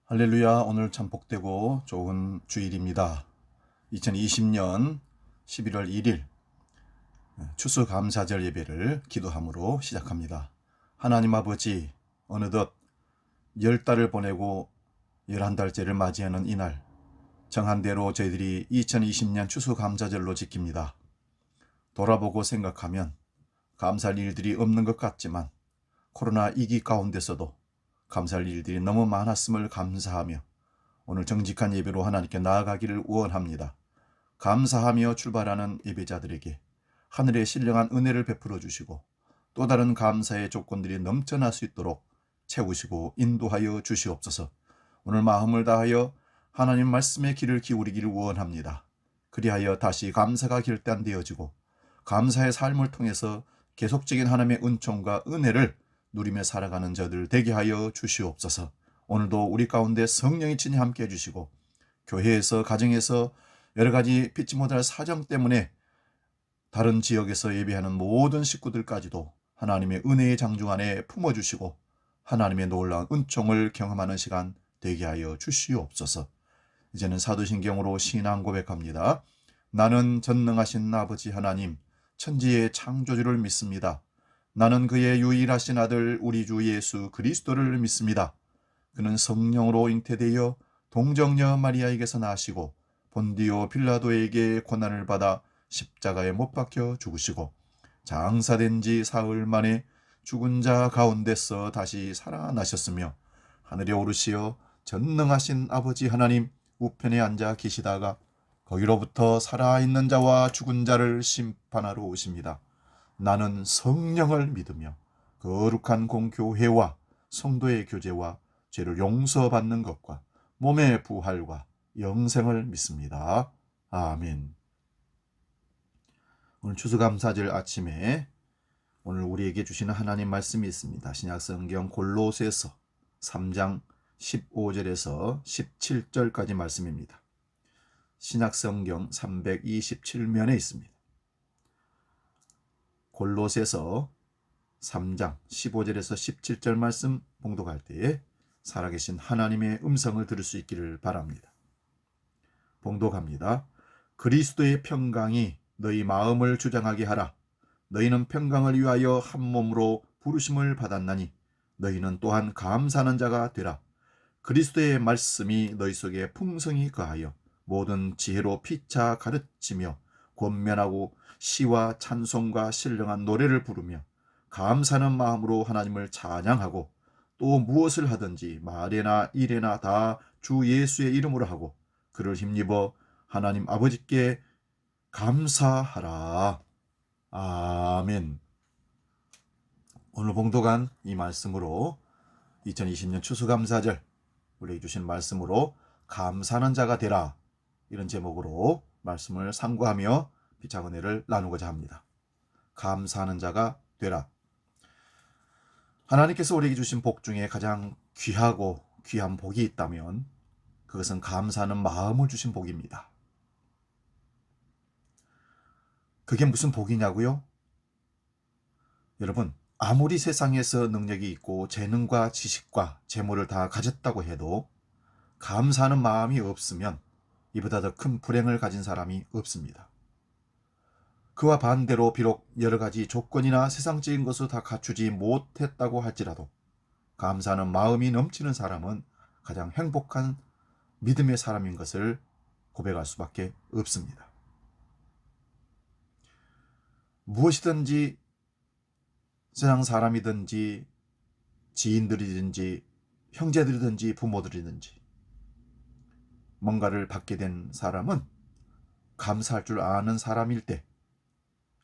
할렐루야. 오늘 참 복되고 좋은 주일입니다. 2020년 11월 1일 추수감사절 예배를 기도함으로 시작합니다. 하나님 아버지, 어느덧 10달을 보내고 11달째를 맞이하는 이날, 정한 대로 저희들이 2020년 추수감사절로 지킵니다. 돌아보고 생각하면 감사할 일들이 없는 것 같지만 코로나 위기 가운데서도 감사할 일들이 너무 많았음을 감사하며 오늘 정직한 예배로 하나님께 나아가기를 원합니다. 감사하며 출발하는 예배자들에게 하늘의 신령한 은혜를 베풀어 주시고 또 다른 감사의 조건들이 넘쳐날 수 있도록 채우시고 인도하여 주시옵소서. 오늘 마음을 다하여 하나님 말씀의 귀를 기울이기를 원합니다. 그리하여 다시 감사가 결단되어지고 감사의 삶을 통해서 계속적인 하나님의 은총과 은혜를 누리며 살아가는 저들 되게 하여 주시옵소서. 오늘도 우리 가운데 성령이 친히 함께 해주시고 교회에서 가정에서 여러 가지 피치 못할 사정 때문에 다른 지역에서 예배하는 모든 식구들까지도 하나님의 은혜의 장중 안에 품어주시고 하나님의 놀라운 은총을 경험하는 시간 되게 하여 주시옵소서. 이제는 사도신경으로 신앙 고백합니다. 나는 전능하신 아버지 하나님 천지의 창조주를 믿습니다. 나는 그의 유일하신 아들 우리 주 예수 그리스도를 믿습니다. 그는 성령으로 잉태되어 동정녀 마리아에게서 나시고 본디오 빌라도에게 고난을 받아 십자가에 못 박혀 죽으시고 장사된 지 사흘 만에 죽은 자 가운데서 다시 살아나셨으며 하늘에 오르시어 전능하신 아버지 하나님 우편에 앉아 계시다가 거기로부터 살아있는 자와 죽은 자를 심판하러 오십니다. 나는 성령을 믿으며 거룩한 공교회와 성도의 교제와 죄를 용서받는 것과 몸의 부활과 영생을 믿습니다. 아멘. 오늘 추수감사절 아침에 오늘 우리에게 주시는 하나님 말씀이 있습니다. 신약성경 골로새서 3장 15절에서 17절까지 말씀입니다. 신약성경 327면에 있습니다. 골로새서 3장 15절에서 17절 말씀 봉독할 때에 살아계신 하나님의 음성을 들을 수 있기를 바랍니다. 봉독합니다. 그리스도의 평강이 너희 마음을 주장하게 하라. 너희는 평강을 위하여 한 몸으로 부르심을 받았나니 너희는 또한 감사하는 자가 되라. 그리스도의 말씀이 너희 속에 풍성히 거하여 모든 지혜로 피차 가르치며 권면하고 시와 찬송과 신령한 노래를 부르며 감사하는 마음으로 하나님을 찬양하고 또 무엇을 하든지 말에나 일에나 다 주 예수의 이름으로 하고 그를 힘입어 하나님 아버지께 감사하라. 아멘. 오늘 봉독한 이 말씀으로 2020년 추수감사절 우리에게 주신 말씀으로 감사하는 자가 되라, 이런 제목으로 말씀을 상고하며 피차 은혜를 나누고자 합니다. 감사하는 자가 되라. 하나님께서 우리에게 주신 복 중에 가장 귀하고 귀한 복이 있다면 그것은 감사하는 마음을 주신 복입니다. 그게 무슨 복이냐고요? 여러분, 아무리 세상에서 능력이 있고 재능과 지식과 재물을 다 가졌다고 해도 감사하는 마음이 없으면 이보다 더 큰 불행을 가진 사람이 없습니다. 그와 반대로 비록 여러 가지 조건이나 세상적인 것을 다 갖추지 못했다고 할지라도 감사하는 마음이 넘치는 사람은 가장 행복한 믿음의 사람인 것을 고백할 수밖에 없습니다. 무엇이든지 세상 사람이든지 지인들이든지 형제들이든지 부모들이든지 뭔가를 받게 된 사람은 감사할 줄 아는 사람일 때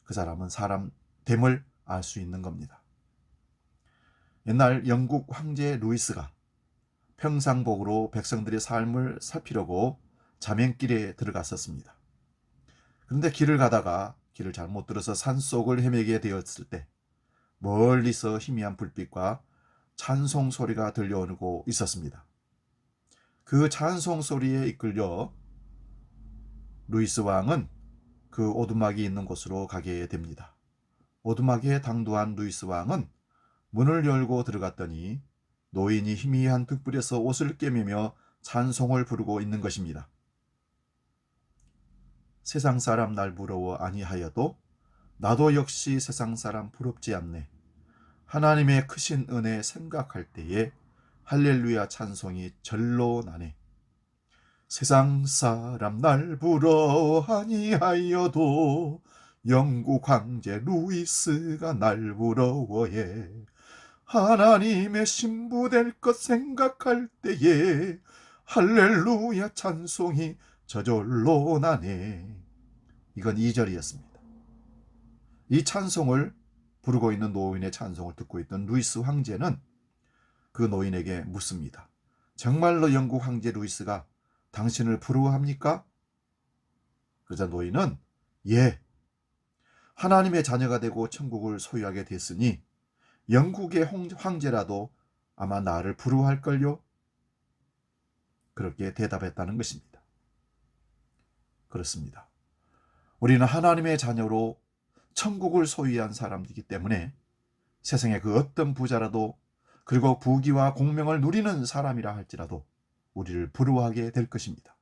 그 사람은 사람됨을 알 수 있는 겁니다. 옛날 영국 황제 루이스가 평상복으로 백성들의 삶을 살피려고 자맹길에 들어갔었습니다. 그런데 길을 가다가 길을 잘못 들어서 산속을 헤매게 되었을 때 멀리서 희미한 불빛과 찬송 소리가 들려오고 있었습니다. 그 찬송 소리에 이끌려 루이스 왕은 그 오두막이 있는 곳으로 가게 됩니다. 오두막에 당도한 루이스 왕은 문을 열고 들어갔더니 노인이 희미한 등불에서 옷을 꿰매며 찬송을 부르고 있는 것입니다. 세상 사람 날 부러워 아니하여도 나도 역시 세상 사람 부럽지 않네. 하나님의 크신 은혜 생각할 때에 할렐루야 찬송이 절로 나네. 세상 사람 날 부러워 아니하여도 영국 황제 루이스가 날 부러워해. 하나님의 신부 될 것 생각할 때에 할렐루야 찬송이 저절로 나네. 이건 2절이었습니다. 이 찬송을 부르고 있는 노인의 찬송을 듣고 있던 루이스 황제는 그 노인에게 묻습니다. 정말로 영국 황제 루이스가 당신을 부러워합니까? 그러자 노인은 예, 하나님의 자녀가 되고 천국을 소유하게 됐으니 영국의 황제라도 아마 나를 부러워할걸요? 그렇게 대답했다는 것입니다. 그렇습니다. 우리는 하나님의 자녀로 천국을 소유한 사람이기 때문에 세상의 그 어떤 부자라도 그리고 부귀와 공명을 누리는 사람이라 할지라도 우리를 부러워하게 될 것입니다.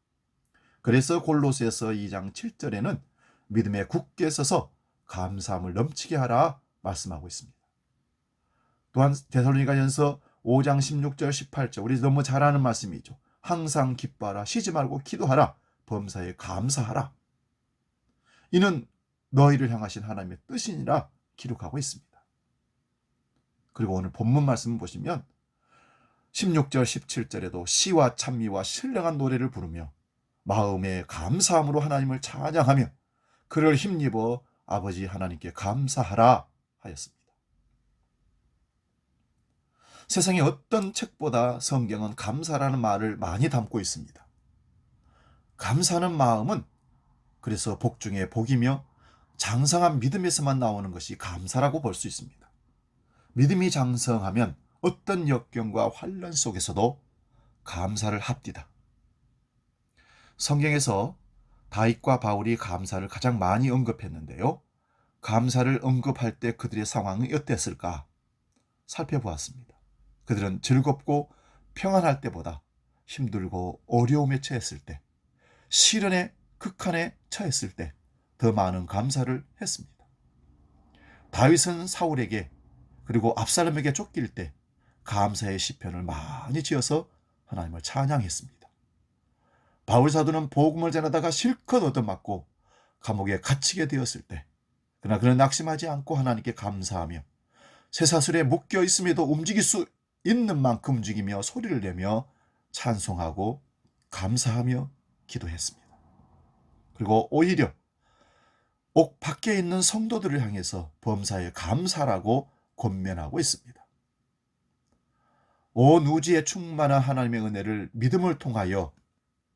그래서 골로새서 2장 7절에는 믿음에 굳게 서서 감사함을 넘치게 하라 말씀하고 있습니다. 또한 데살로니가전서 5장 16절 18절 우리 너무 잘 아는 말씀이죠. 항상 기뻐하라, 쉬지 말고 기도하라, 범사에 감사하라. 이는 너희를 향하신 하나님의 뜻이니라 기록하고 있습니다. 그리고 오늘 본문 말씀 보시면 16절 17절에도 시와 찬미와 신령한 노래를 부르며 마음의 감사함으로 하나님을 찬양하며 그를 힘입어 아버지 하나님께 감사하라 하였습니다. 세상의 어떤 책보다 성경은 감사라는 말을 많이 담고 있습니다. 감사하는 마음은 그래서 복 중에 복이며 장성한 믿음에서만 나오는 것이 감사라고 볼 수 있습니다. 믿음이 장성하면 어떤 역경과 환난 속에서도 감사를 합디다. 성경에서 다윗과 바울이 감사를 가장 많이 언급했는데요. 감사를 언급할 때 그들의 상황이 어땠을까 살펴보았습니다. 그들은 즐겁고 평안할 때보다 힘들고 어려움에 처했을 때, 시련의 극한에 처했을 때 더 많은 감사를 했습니다. 다윗은 사울에게 그리고 압살롬에게 쫓길 때 감사의 시편을 많이 지어서 하나님을 찬양했습니다. 바울 사도는 복음을 전하다가 실컷 얻어맞고 감옥에 갇히게 되었을 때 그러나 그는 낙심하지 않고 하나님께 감사하며 쇠사슬에 묶여 있음에도 움직일 수 있는 만큼 움직이며 소리를 내며 찬송하고 감사하며 기도했습니다. 그리고 오히려 옥 밖에 있는 성도들을 향해서 범사에 감사라고 권면하고 있습니다. 온 우주에 충만한 하나님의 은혜를 믿음을 통하여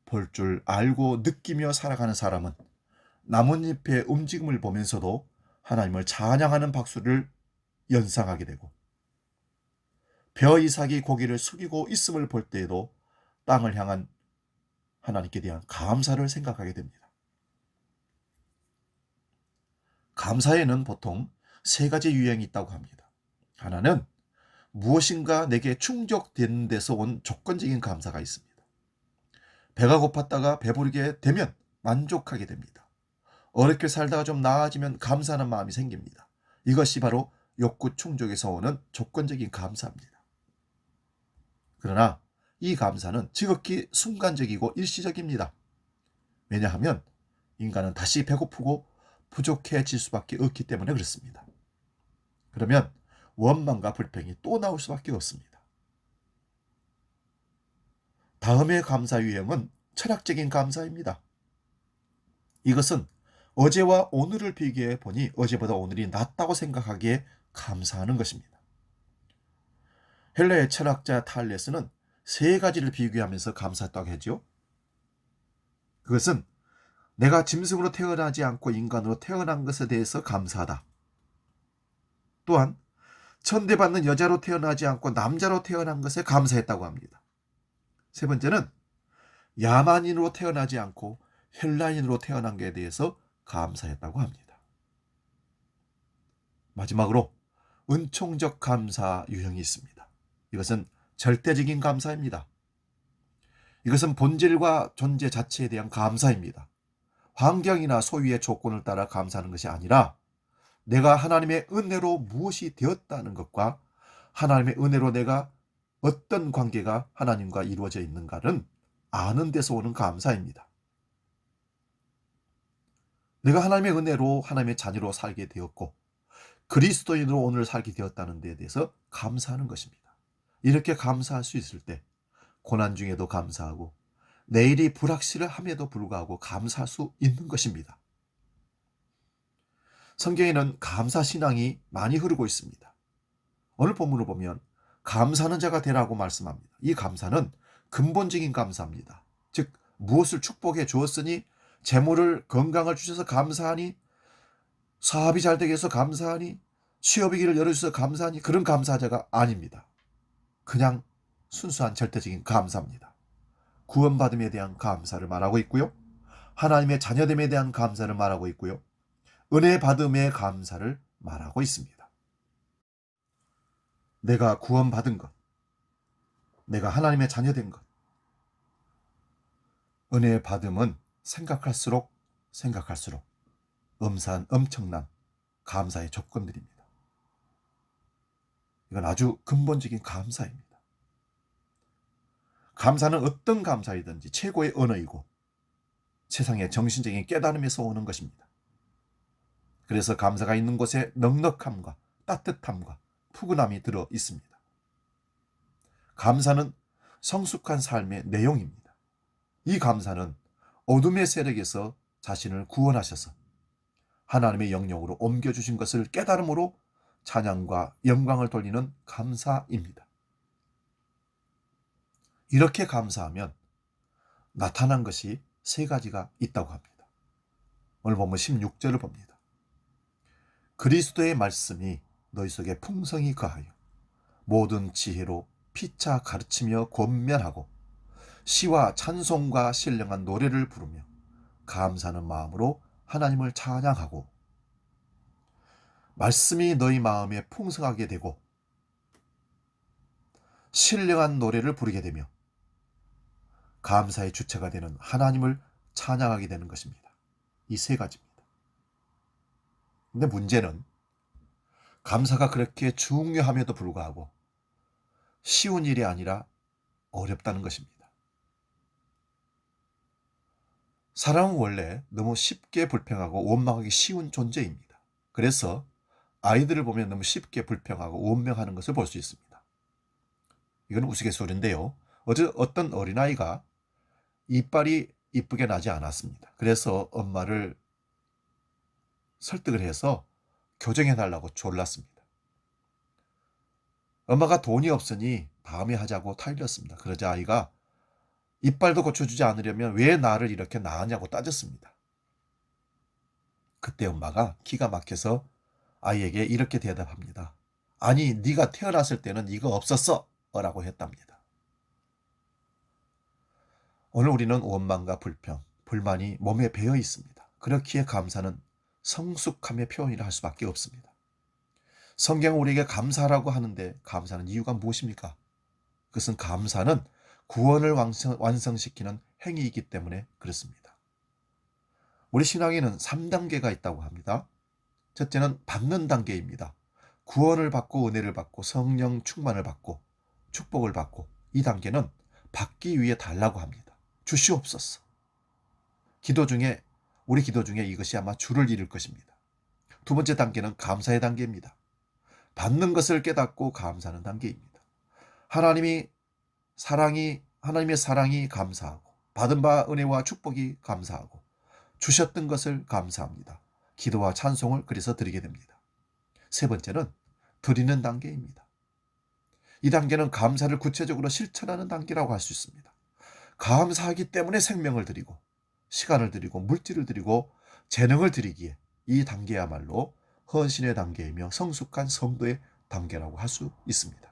볼 줄 알고 느끼며 살아가는 사람은 나뭇잎의 움직임을 보면서도 하나님을 찬양하는 박수를 연상하게 되고 벼 이삭이 고개를 숙이고 있음을 볼 때에도 땅을 향한 하나님께 대한 감사를 생각하게 됩니다. 감사에는 보통 세 가지 유형이 있다고 합니다. 하나는 무엇인가 내게 충족되는 데서 온 조건적인 감사가 있습니다. 배가 고팠다가 배부르게 되면 만족하게 됩니다. 어렵게 살다가 좀 나아지면 감사하는 마음이 생깁니다. 이것이 바로 욕구 충족에서 오는 조건적인 감사입니다. 그러나 이 감사는 지극히 순간적이고 일시적입니다. 왜냐하면 인간은 다시 배고프고 부족해질 수밖에 없기 때문에 그렇습니다. 그러면 원망과 불평이 또 나올 수밖에 없습니다. 다음의 감사 유형은 철학적인 감사입니다. 이것은 어제와 오늘을 비교해 보니 어제보다 오늘이 낫다고 생각하기에 감사하는 것입니다. 헬라의 철학자 탈레스는 세 가지를 비교하면서 감사했다고 하죠. 그것은 내가 짐승으로 태어나지 않고 인간으로 태어난 것에 대해서 감사하다. 또한 천대받는 여자로 태어나지 않고 남자로 태어난 것에 감사했다고 합니다. 세 번째는 야만인으로 태어나지 않고 헬라인으로 태어난 것에 대해서 감사했다고 합니다. 마지막으로 은총적 감사 유형이 있습니다. 이것은 절대적인 감사입니다. 이것은 본질과 존재 자체에 대한 감사입니다. 환경이나 소유의 조건을 따라 감사하는 것이 아니라 내가 하나님의 은혜로 무엇이 되었다는 것과 하나님의 은혜로 내가 어떤 관계가 하나님과 이루어져 있는가는 아는 데서 오는 감사입니다. 내가 하나님의 은혜로 하나님의 자녀로 살게 되었고 그리스도인으로 오늘 살게 되었다는 데에 대해서 감사하는 것입니다. 이렇게 감사할 수 있을 때 고난 중에도 감사하고 내일이 불확실함에도 불구하고 감사할 수 있는 것입니다. 성경에는 감사 신앙이 많이 흐르고 있습니다. 오늘 본문을 보면 감사하는 자가 되라고 말씀합니다. 이 감사는 근본적인 감사입니다. 즉 무엇을 축복해 주었으니 재물을 건강을 주셔서 감사하니 사업이 잘 되게 해서 감사하니 취업의 길을 열어주셔서 감사하니 그런 감사자가 아닙니다. 그냥 순수한 절대적인 감사입니다. 구원받음에 대한 감사를 말하고 있고요. 하나님의 자녀됨에 대한 감사를 말하고 있고요. 은혜 받음의 감사를 말하고 있습니다. 내가 구원받은 것, 내가 하나님의 자녀된 것, 은혜 받음은 생각할수록 엄청난 감사의 조건들입니다. 이건 아주 근본적인 감사입니다. 감사는 어떤 감사이든지 최고의 언어이고 세상의 정신적인 깨달음에서 오는 것입니다. 그래서 감사가 있는 곳에 넉넉함과 따뜻함과 푸근함이 들어 있습니다. 감사는 성숙한 삶의 내용입니다. 이 감사는 어둠의 세력에서 자신을 구원하셔서 하나님의 영역으로 옮겨주신 것을 깨달음으로 찬양과 영광을 돌리는 감사입니다. 이렇게 감사하면 나타난 것이 세 가지가 있다고 합니다. 오늘 본문 16절을 봅니다. 그리스도의 말씀이 너희 속에 풍성히 거하여 모든 지혜로 피차 가르치며 권면하고 시와 찬송과 신령한 노래를 부르며 감사하는 마음으로 하나님을 찬양하고 말씀이 너희 마음에 풍성하게 되고 신령한 노래를 부르게 되며 감사의 주체가 되는 하나님을 찬양하게 되는 것입니다. 이 세 가지입니다. 근데 문제는 감사가 그렇게 중요함에도 불구하고 쉬운 일이 아니라 어렵다는 것입니다. 사람은 원래 너무 쉽게 불평하고 원망하기 쉬운 존재입니다. 그래서 아이들을 보면 너무 쉽게 불평하고 원망하는 것을 볼 수 있습니다. 이건 우스갯소리인데요. 어떤 어린아이가 이빨이 이쁘게 나지 않았습니다. 그래서 엄마를 설득을 해서 교정해달라고 졸랐습니다. 엄마가 돈이 없으니 다음에 하자고 타일렀습니다. 그러자 아이가 이빨도 고쳐주지 않으려면 왜 나를 이렇게 낳았냐고 따졌습니다. 그때 엄마가 기가 막혀서 아이에게 이렇게 대답합니다. 아니, 네가 태어났을 때는 이거 없었어 라고 했답니다. 오늘 우리는 원망과 불평, 불만이 몸에 배어 있습니다. 그렇기에 감사는 성숙함의 표현이라 할 수밖에 없습니다. 성경은 우리에게 감사라고 하는데 감사는 이유가 무엇입니까? 그것은 감사는 구원을 완성시키는 행위이기 때문에 그렇습니다. 우리 신앙에는 3단계가 있다고 합니다. 첫째는 받는 단계입니다. 구원을 받고 은혜를 받고 성령 충만을 받고 축복을 받고 이 단계는 받기 위해 달라고 합니다. 주시옵소서. 우리 기도 중에 이것이 아마 주를 이룰 것입니다. 두 번째 단계는 감사의 단계입니다. 받는 것을 깨닫고 감사하는 단계입니다. 하나님의 사랑이 감사하고 받은 바 은혜와 축복이 감사하고 주셨던 것을 감사합니다. 기도와 찬송을 그래서 드리게 됩니다. 세 번째는 드리는 단계입니다. 이 단계는 감사를 구체적으로 실천하는 단계라고 할 수 있습니다. 감사하기 때문에 생명을 드리고 시간을 드리고 물질을 드리고 재능을 드리기에 이 단계야말로 헌신의 단계이며 성숙한 성도의 단계라고 할 수 있습니다.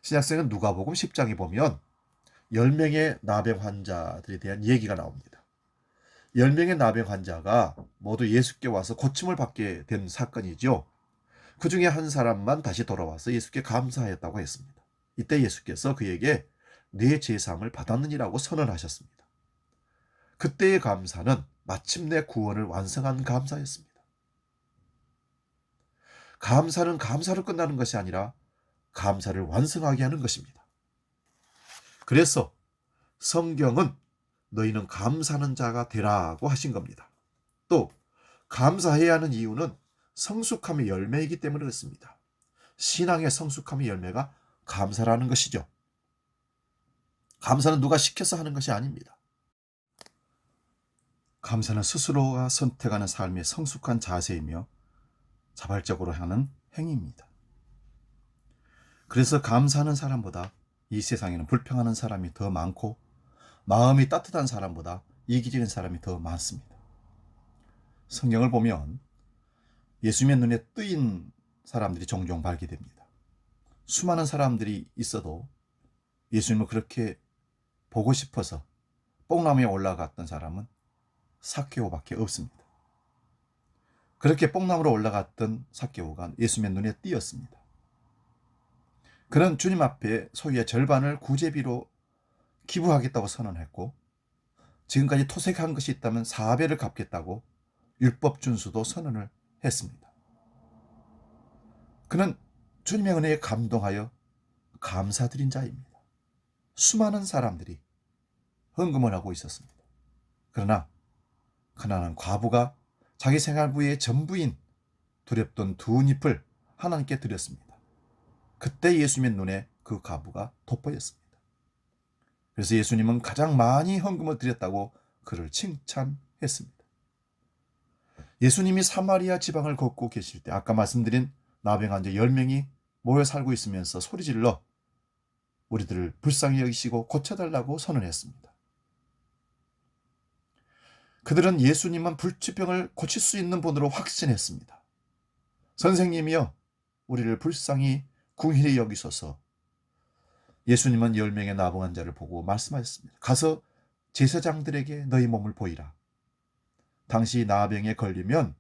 신약성은 누가복음 10장에 보면 10명의 나병 환자들에 대한 얘기가 나옵니다. 10명의 나병 환자가 모두 예수께 와서 고침을 받게 된 사건이죠. 그 중에 한 사람만 다시 돌아와서 예수께 감사했다고 했습니다. 이때 예수께서 그에게 네 죄사함을 받았느니라고 선언하셨습니다. 그때의 감사는 마침내 구원을 완성한 감사였습니다. 감사는 감사로 끝나는 것이 아니라 감사를 완성하게 하는 것입니다. 그래서 성경은 너희는 감사하는 자가 되라고 하신 겁니다. 또 감사해야 하는 이유는 성숙함의 열매이기 때문에 그렇습니다. 신앙의 성숙함의 열매가 감사라는 것이죠. 감사는 누가 시켜서 하는 것이 아닙니다. 감사는 스스로가 선택하는 삶의 성숙한 자세이며 자발적으로 하는 행위입니다. 그래서 감사하는 사람보다 이 세상에는 불평하는 사람이 더 많고 마음이 따뜻한 사람보다 이기적인 사람이 더 많습니다. 성경을 보면 예수님의 눈에 뜨인 사람들이 종종 발견됩니다. 수많은 사람들이 있어도 예수님을 그렇게 보고 싶어서 뽕나무에 올라갔던 사람은 삭개오밖에 없습니다. 그렇게 뽕나무로 올라갔던 삭개오가 예수님의 눈에 띄었습니다. 그는 주님 앞에 소유의 절반을 구제비로 기부하겠다고 선언했고 지금까지 토색한 것이 있다면 4배를 갚겠다고 율법 준수도 선언을 했습니다. 그는 주님의 은혜에 감동하여 감사드린 자입니다. 수많은 사람들이 헌금을 하고 있었습니다. 그러나 가난한 과부가 자기 생활부의 전부인 두렵던 두 잎을 하나님께 드렸습니다. 그때 예수님의 눈에 그 과부가 돋보였습니다. 그래서 예수님은 가장 많이 헌금을 드렸다고 그를 칭찬했습니다. 예수님이 사마리아 지방을 걷고 계실 때 아까 말씀드린 나병 환자 10명이 모여 살고 있으면서 소리질러 우리들을 불쌍히 여기시고 고쳐달라고 선언했습니다. 그들은 예수님은 불치병을 고칠 수 있는 분으로 확신했습니다. 선생님이여 우리를 불쌍히 궁휼히 여기소서. 예수님은 10명의 나병 환자를 보고 말씀하셨습니다. 가서 제사장들에게 너희 몸을 보이라. 당시 나병에 걸리면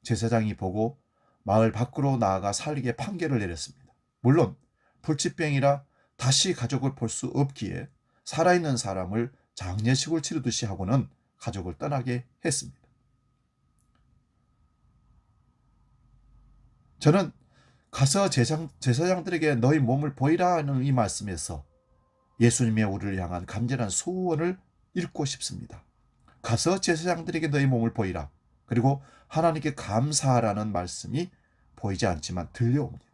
제사장이 보고 마을 밖으로 나아가 살리게 판결을 내렸습니다. 물론 불치병이라 다시 가족을 볼 수 없기에 살아있는 사람을 장례식을 치르듯이 하고는 가족을 떠나게 했습니다. 저는 가서 제사장들에게 너희 몸을 보이라 하는 이 말씀에서 예수님의 우리를 향한 간절한 소원을 읽고 싶습니다. 가서 제사장들에게 너희 몸을 보이라. 그리고 하나님께 감사하라는 말씀이 보이지 않지만 들려옵니다.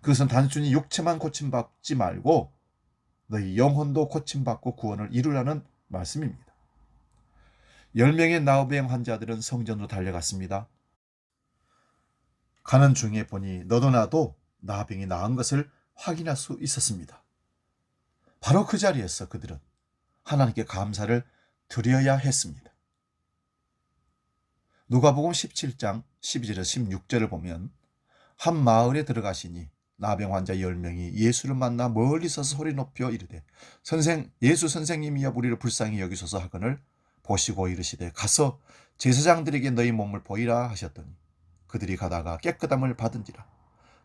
그것은 단순히 육체만 고침받지 말고 너희 영혼도 고침받고 구원을 이루라는 말씀입니다. 10명의 나병 환자들은 성전으로 달려갔습니다. 가는 중에 보니 너도 나도 나병이 나은 것을 확인할 수 있었습니다. 바로 그 자리에서 그들은 하나님께 감사를 드려야 했습니다. 누가복음 17장 12절에서 16절을 보면 한 마을에 들어가시니 나병 환자 10명이 예수를 만나 멀리 서서 소리 높여 이르되 예수 선생님이여 우리를 불쌍히 여기소서 하거늘 보시고 이르시되 가서 제사장들에게 너희 몸을 보이라 하셨더니 그들이 가다가 깨끗함을 받은지라.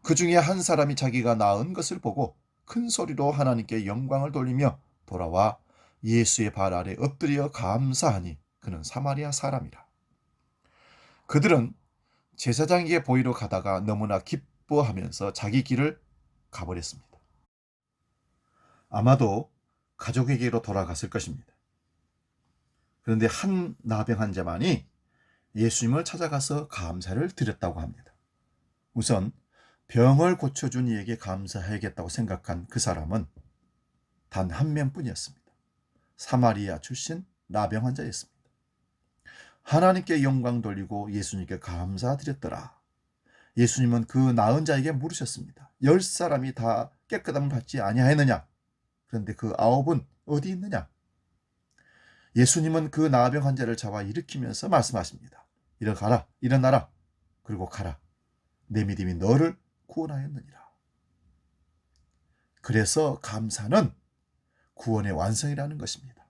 그 중에 한 사람이 자기가 나은 것을 보고 큰 소리로 하나님께 영광을 돌리며 돌아와 예수의 발 아래 엎드려 감사하니 그는 사마리아 사람이라. 그들은 제사장에게 보이러 가다가 너무나 기뻐하면서 자기 길을 가버렸습니다. 아마도 가족에게로 돌아갔을 것입니다. 그런데 한 나병 환자만이 예수님을 찾아가서 감사를 드렸다고 합니다. 우선 병을 고쳐준 이에게 감사해야겠다고 생각한 그 사람은 단 한 명뿐이었습니다. 사마리아 출신 나병 환자였습니다. 하나님께 영광 돌리고 예수님께 감사드렸더라. 예수님은 그 나은 자에게 물으셨습니다. 10사람이 다 깨끗함을 받지 아니하였느냐? 그런데 그 9은 어디 있느냐? 예수님은 그 나병 환자를 잡아 일으키면서 말씀하십니다. 일어나라. 그리고 가라. 내 믿음이 너를 구원하였느니라. 그래서 감사는 구원의 완성이라는 것입니다.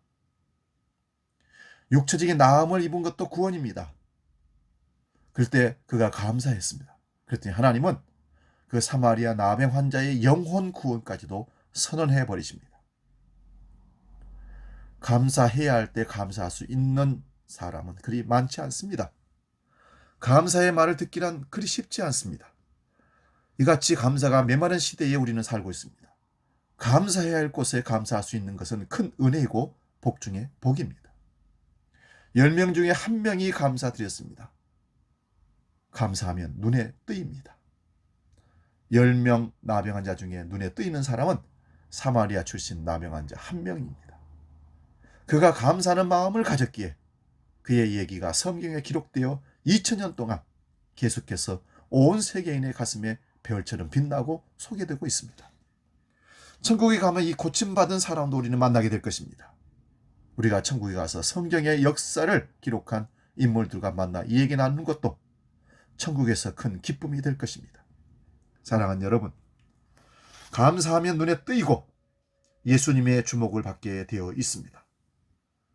육체적인 나음을 입은 것도 구원입니다. 그럴 때 그가 감사했습니다. 그랬더니 하나님은 그 사마리아 나병 환자의 영혼 구원까지도 선언해 버리십니다. 감사해야 할 때 감사할 수 있는 사람은 그리 많지 않습니다. 감사의 말을 듣기란 그리 쉽지 않습니다. 이같이 감사가 메마른 시대에 우리는 살고 있습니다. 감사해야 할 곳에 감사할 수 있는 것은 큰 은혜이고 복 중에 복입니다. 10명 중에 1명이 감사드렸습니다. 감사하면 눈에 뜨입니다. 10명 나병 환자 중에 눈에 뜨이는 사람은 사마리아 출신 나병 환자 1명입니다. 그가 감사하는 마음을 가졌기에 그의 얘기가 성경에 기록되어 2000년 동안 계속해서 온 세계인의 가슴에 별처럼 빛나고 소개되고 있습니다. 천국에 가면 이 고침받은 사람도 우리는 만나게 될 것입니다. 우리가 천국에 가서 성경의 역사를 기록한 인물들과 만나 이 얘기 나누는 것도 천국에서 큰 기쁨이 될 것입니다. 사랑하는 여러분, 감사하면 눈에 뜨이고 예수님의 주목을 받게 되어 있습니다.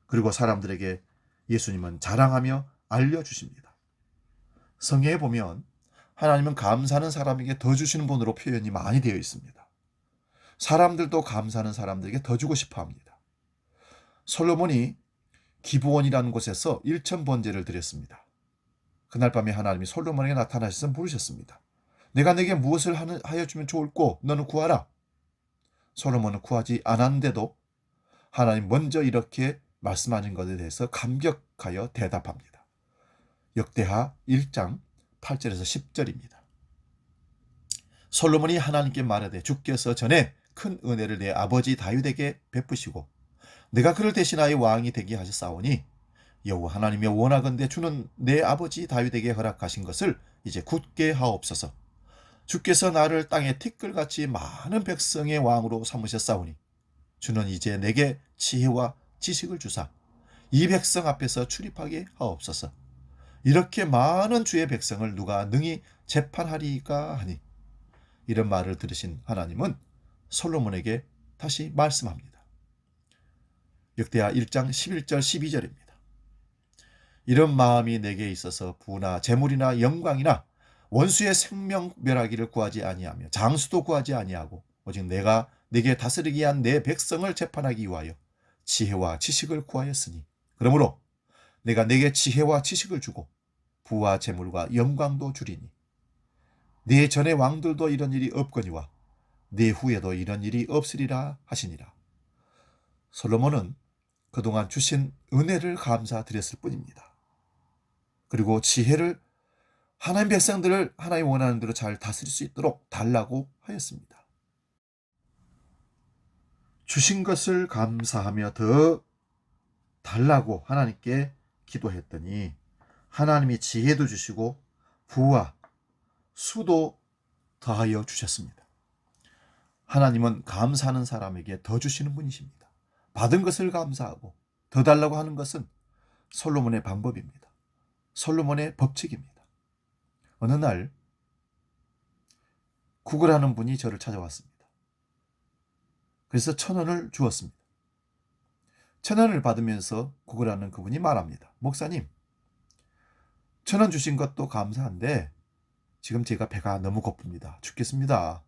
그리고 사람들에게 예수님은 자랑하며 알려주십니다. 성경에 보면 하나님은 감사하는 사람에게 더 주시는 분으로 표현이 많이 되어 있습니다. 사람들도 감사하는 사람들에게 더 주고 싶어 합니다. 솔로몬이 기브온이라는 곳에서 1000번제를 드렸습니다. 그날 밤에 하나님이 솔로몬에게 나타나셔서 물으셨습니다. 내가 내게 무엇을 하여 주면 좋을꼬? 너는 구하라. 솔로몬은 구하지 않았는데도 하나님 먼저 이렇게 말씀하신 것에 대해서 감격하여 대답합니다. 역대하 1장 8절에서 10절입니다. 솔로몬이 하나님께 말하되 주께서 전에 큰 은혜를 내 아버지 다윗에게 베푸시고 내가 그를 대신하여 왕이 되게 하셨사오니 여호와 하나님이 원하건대 주는 내 아버지 다윗에게 허락하신 것을 이제 굳게 하옵소서. 주께서 나를 땅의 티끌같이 많은 백성의 왕으로 삼으셨사오니 주는 이제 내게 지혜와 지식을 주사 이 백성 앞에서 출입하게 하옵소서. 이렇게 많은 주의 백성을 누가 능히 재판하리까 하니 이런 말을 들으신 하나님은 솔로몬에게 다시 말씀합니다. 역대하 1장 11절 12절입니다. 이런 마음이 내게 있어서 부나 재물이나 영광이나 원수의 생명 멸하기를 구하지 아니하며 장수도 구하지 아니하고 오직 내가 네게 다스리기 위한 내 백성을 재판하기 위하여 지혜와 지식을 구하였으니 그러므로 내가 네게 지혜와 지식을 주고 부와 재물과 영광도 주리니 네 전의 왕들도 이런 일이 없거니와 네 후에도 이런 일이 없으리라 하시니라. 솔로몬은 그동안 주신 은혜를 감사드렸을 뿐입니다. 그리고 지혜를 하나님 백성들을 하나님 원하는 대로 잘 다스릴 수 있도록 달라고 하였습니다. 주신 것을 감사하며 더 달라고 하나님께 기도했더니 하나님이 지혜도 주시고 부와 수도 더하여 주셨습니다. 하나님은 감사하는 사람에게 더 주시는 분이십니다. 받은 것을 감사하고 더 달라고 하는 것은 솔로몬의 방법입니다. 솔로몬의 법칙입니다. 어느 날 구걸하는 분이 저를 찾아왔습니다. 그래서 1000원을 주었습니다. 1000원을 받으면서 구걸하는 그분이 말합니다. 목사님, 1000원 주신 것도 감사한데 지금 제가 배가 너무 고픕니다. 죽겠습니다.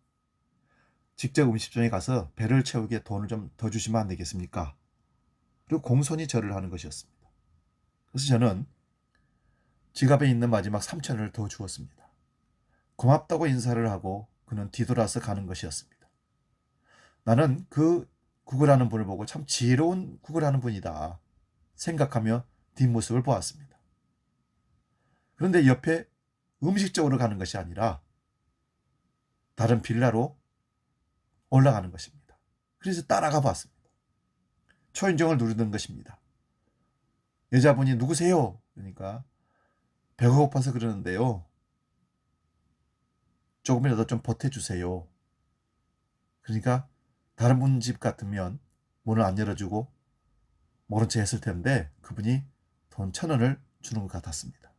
직접 음식점에 가서 배를 채우게 돈을 좀 더 주시면 안 되겠습니까? 그리고 공손히 절을 하는 것이었습니다. 그래서 저는 지갑에 있는 마지막 3000원을 더 주었습니다. 고맙다고 인사를 하고 그는 뒤돌아서 가는 것이었습니다. 나는 그 구걸하는 분을 보고 참 지혜로운 구걸하는 분이다 생각하며 뒷모습을 보았습니다. 그런데 옆에 음식점으로 가는 것이 아니라 다른 빌라로 올라가는 것입니다. 그래서 따라가 봤습니다. 초인종을 누르는 것입니다. 여자분이 누구세요? 그러니까 배가 고파서 그러는데요. 조금이라도 좀 보태주세요. 그러니까 다른 분 집 같으면 문을 안 열어주고 모른 체 했을 텐데 그분이 돈 1000원을 주는 것 같았습니다.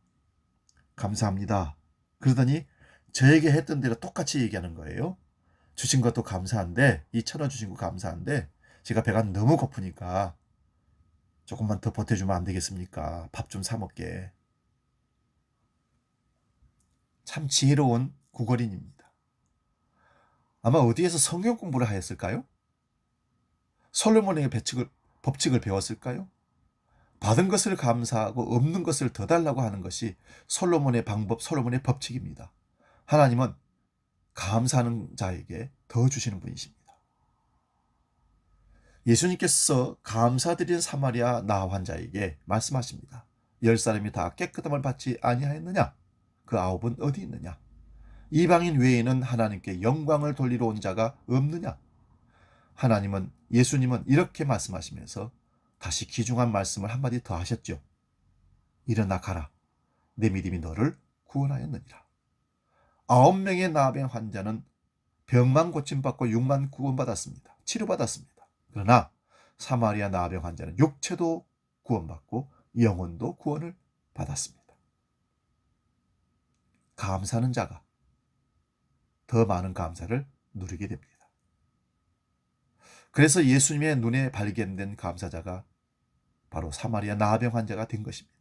감사합니다. 그러더니 저에게 했던 대로 똑같이 얘기하는 거예요. 주신 것도 감사한데 2000원 주신 거 감사한데 제가 배가 너무 고프니까 조금만 더 보태주면 안 되겠습니까? 밥 좀 사 먹게. 참 지혜로운 구걸인입니다. 아마 어디에서 성경 공부를 하였을까요? 솔로몬의 법칙을 배웠을까요? 받은 것을 감사하고 없는 것을 더 달라고 하는 것이 솔로몬의 방법, 솔로몬의 법칙입니다. 하나님은 감사하는 자에게 더 주시는 분이십니다. 예수님께서 감사드린 사마리아 나 환자에게 말씀하십니다. 10사람이 다 깨끗함을 받지 아니하였느냐? 그 9은 어디 있느냐? 이방인 외에는 하나님께 영광을 돌리러 온 자가 없느냐? 예수님은 이렇게 말씀하시면서 다시 귀중한 말씀을 한마디 더 하셨죠. 일어나 가라. 내 믿음이 너를 구원하였느니라. 9명의 나병 환자는 병만 고침받고 육만 구원받았습니다. 치료받았습니다. 그러나 사마리아 나병 환자는 육체도 구원받고 영혼도 구원을 받았습니다. 감사하는 자가 더 많은 감사를 누리게 됩니다. 그래서 예수님의 눈에 발견된 감사자가 바로 사마리아 나병 환자가 된 것입니다.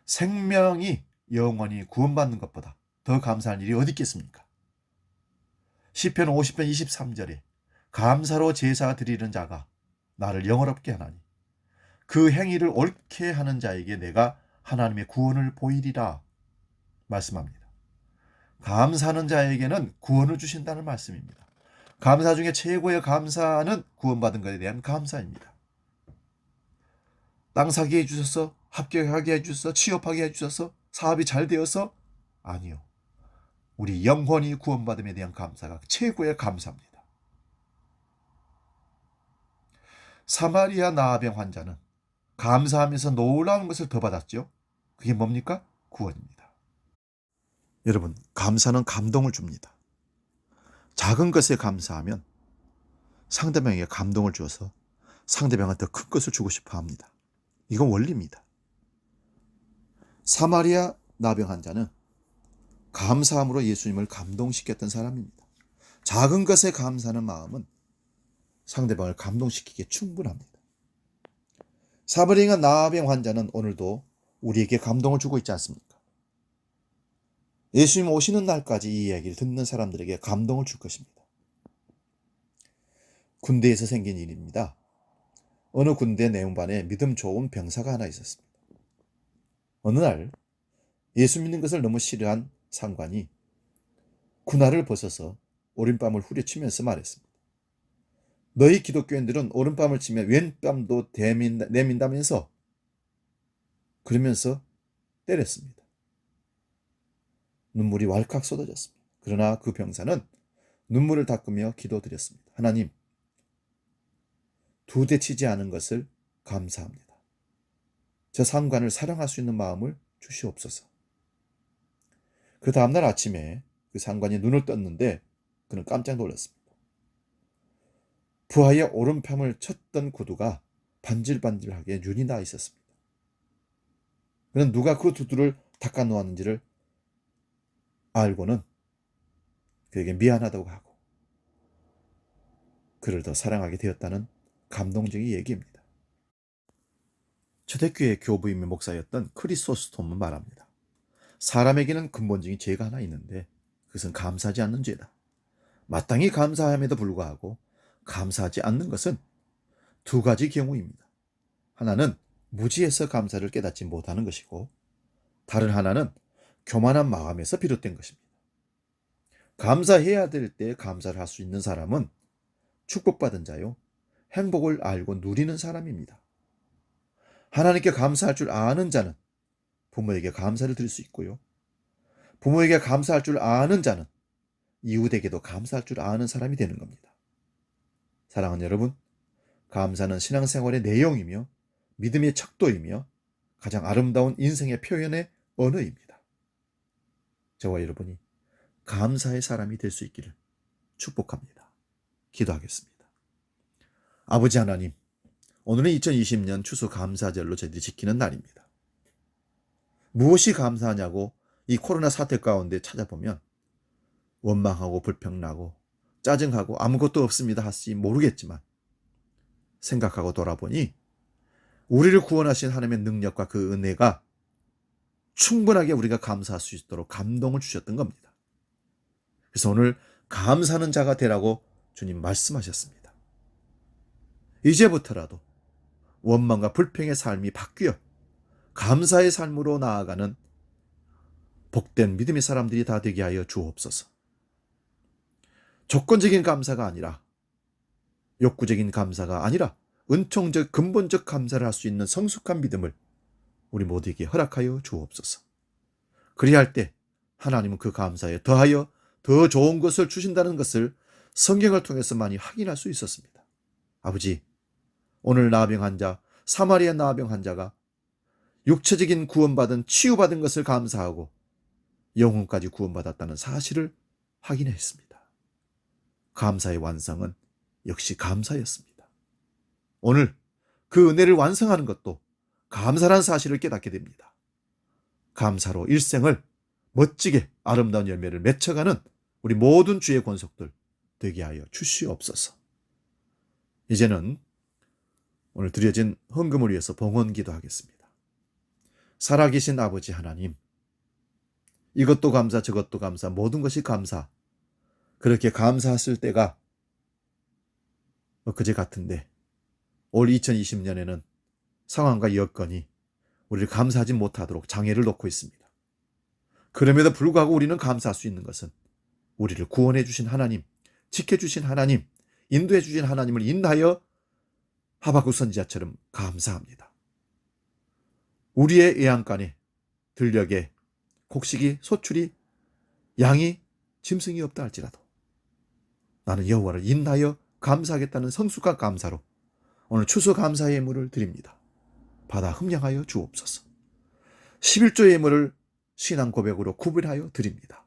생명이 영원히 구원받는 것보다 더 감사할 일이 어디 있겠습니까? 시편 50편 23절에 감사로 제사 드리는 자가 나를 영화롭게 하나니 그 행위를 옳게 하는 자에게 내가 하나님의 구원을 보이리라 말씀합니다. 감사하는 자에게는 구원을 주신다는 말씀입니다. 감사 중에 최고의 감사는 구원받은 것에 대한 감사입니다. 땅 사게 해주셔서, 합격하게 해주셔서, 취업하게 해주셔서, 사업이 잘 되어서? 아니요. 우리 영혼이 구원받음에 대한 감사가 최고의 감사입니다. 사마리아 나병 환자는 감사하면서 놀라운 것을 더 받았죠. 그게 뭡니까? 구원입니다. 여러분, 감사는 감동을 줍니다. 작은 것에 감사하면 상대방에게 감동을 주어서 상대방은 더 큰 것을 주고 싶어 합니다. 이건 원리입니다. 사마리아 나병 환자는 감사함으로 예수님을 감동시켰던 사람입니다. 작은 것에 감사하는 마음은 상대방을 감동시키기에 충분합니다. 사마리아 나병 환자는 오늘도 우리에게 감동을 주고 있지 않습니까? 예수님 오시는 날까지 이 이야기를 듣는 사람들에게 감동을 줄 것입니다. 군대에서 생긴 일입니다. 어느 군대 내용반에 믿음 좋은 병사가 하나 있었습니다. 어느 날 예수 믿는 것을 너무 싫어한 상관이 군화를 벗어서 오른뺨을 후려치면서 말했습니다. 너희 기독교인들은 오른뺨을 치면 왼뺨도 내민다면서? 그러면서 때렸습니다. 눈물이 왈칵 쏟아졌습니다. 그러나 그 병사는 눈물을 닦으며 기도드렸습니다. 하나님, 두 대 치지 않은 것을 감사합니다. 저 상관을 사랑할 수 있는 마음을 주시옵소서. 그 다음날 아침에 그 상관이 눈을 떴는데 그는 깜짝 놀랐습니다. 부하의 오른뺨을 쳤던 구두가 반질반질하게 윤이 나 있었습니다. 그는 누가 그 구두를 닦아 놓았는지를 알고는 그에게 미안하다고 하고 그를 더 사랑하게 되었다는 감동적인 얘기입니다. 초대교회 교부임의 목사였던 크리소스톰은 말합니다. 사람에게는 근본적인 죄가 하나 있는데 그것은 감사하지 않는 죄다. 마땅히 감사함에도 불구하고 감사하지 않는 것은 두 가지 경우입니다. 하나는 무지해서 감사를 깨닫지 못하는 것이고 다른 하나는 교만한 마음에서 비롯된 것입니다. 감사해야 될 때 감사를 할 수 있는 사람은 축복받은 자요, 행복을 알고 누리는 사람입니다. 하나님께 감사할 줄 아는 자는 부모에게 감사를 드릴 수 있고요. 부모에게 감사할 줄 아는 자는 이웃에게도 감사할 줄 아는 사람이 되는 겁니다. 사랑하는 여러분, 감사는 신앙생활의 내용이며 믿음의 척도이며 가장 아름다운 인생의 표현의 언어입니다. 저와 여러분이 감사의 사람이 될 수 있기를 축복합니다. 기도하겠습니다. 아버지 하나님, 오늘은 2020년 추수감사절로 저희들이 지키는 날입니다. 무엇이 감사하냐고 이 코로나 사태 가운데 찾아보면 원망하고 불평나고 짜증하고 아무것도 없습니다 하시 모르겠지만 생각하고 돌아보니 우리를 구원하신 하나님의 능력과 그 은혜가 충분하게 우리가 감사할 수 있도록 감동을 주셨던 겁니다. 그래서 오늘 감사하는 자가 되라고 주님 말씀하셨습니다. 이제부터라도 원망과 불평의 삶이 바뀌어 감사의 삶으로 나아가는 복된 믿음의 사람들이 다 되게 하여 주옵소서. 조건적인 감사가 아니라, 욕구적인 감사가 아니라 은총적 근본적 감사를 할 수 있는 성숙한 믿음을 우리 모두에게 허락하여 주옵소서. 그리할 때 하나님은 그 감사에 더하여 더 좋은 것을 주신다는 것을 성경을 통해서 많이 확인할 수 있었습니다. 아버지, 오늘 나병 환자, 사마리아 나병 환자가 육체적인 구원받은 치유받은 것을 감사하고 영혼까지 구원받았다는 사실을 확인했습니다. 감사의 완성은 역시 감사였습니다. 오늘 그 은혜를 완성하는 것도 감사란 사실을 깨닫게 됩니다. 감사로 일생을 멋지게 아름다운 열매를 맺혀가는 우리 모든 주의 권속들 되게 하여 주시옵소서. 이제는 오늘 드려진 헌금을 위해서 봉헌 기도하겠습니다. 살아계신 아버지 하나님, 이것도 감사 저것도 감사 모든 것이 감사, 그렇게 감사했을 때가 엊그제 같은데 올 2020년에는 상황과 여건이 우리를 감사하지 못하도록 장애를 놓고 있습니다. 그럼에도 불구하고 우리는 감사할 수 있는 것은 우리를 구원해 주신 하나님, 지켜주신 하나님, 인도해 주신 하나님을 인하여 하박국 선지자처럼 감사합니다. 우리의 애양간에 들녘에 곡식이 소출이 양이 짐승이 없다 할지라도 나는 여호와를 인하여 감사하겠다는 성숙한 감사로 오늘 추수 감사의 예물을 드립니다. 받아 흠량하여 주옵소서. 11조의 예물을 신앙 고백으로 구별하여 드립니다.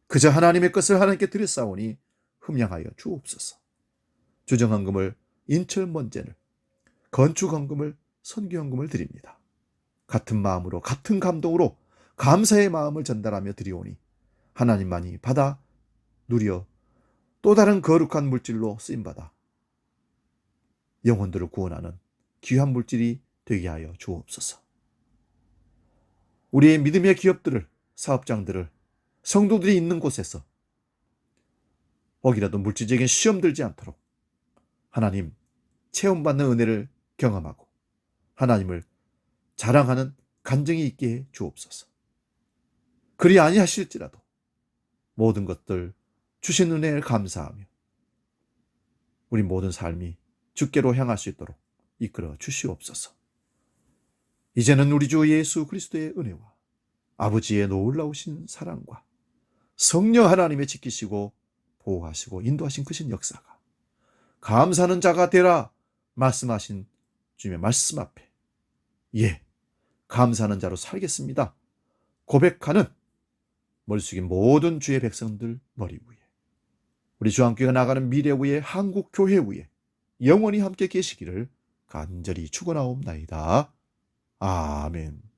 그저 하나님의 것을 하나님께 드렸사오니 흠량하여 주옵소서. 주정헌금을, 인철먼제를, 건축헌금을, 선교헌금을 드립니다. 같은 마음으로 같은 감동으로 감사의 마음을 전달하며 드리오니 하나님만이 받아 누려 또 다른 거룩한 물질로 쓰임받아 영혼들을 구원하는 귀한 물질이 되게 하여 주옵소서. 우리의 믿음의 기업들을, 사업장들을 성도들이 있는 곳에서 혹이라도 물질적인 시험 들지 않도록 하나님 체험받는 은혜를 경험하고 하나님을 자랑하는 간증이 있게 해 주옵소서. 그리 아니하실지라도 모든 것들 주신 은혜를 감사하며 우리 모든 삶이 주께로 향할 수 있도록 이끌어 주시옵소서. 이제는 우리 주 예수 그리스도의 은혜와 아버지의 놀라우신 사랑과 성령 하나님의 지키시고 보호하시고 인도하신 크신 역사가 감사하는 자가 되라 말씀하신 주님의 말씀 앞에 감사하는 자로 살겠습니다 고백하는 머리 숙인 모든 주의 백성들 머리 위에, 우리 주한교회가 나가는 미래 위에, 한국 교회 위에 영원히 함께 계시기를 간절히 축원하옵나이다. 아멘.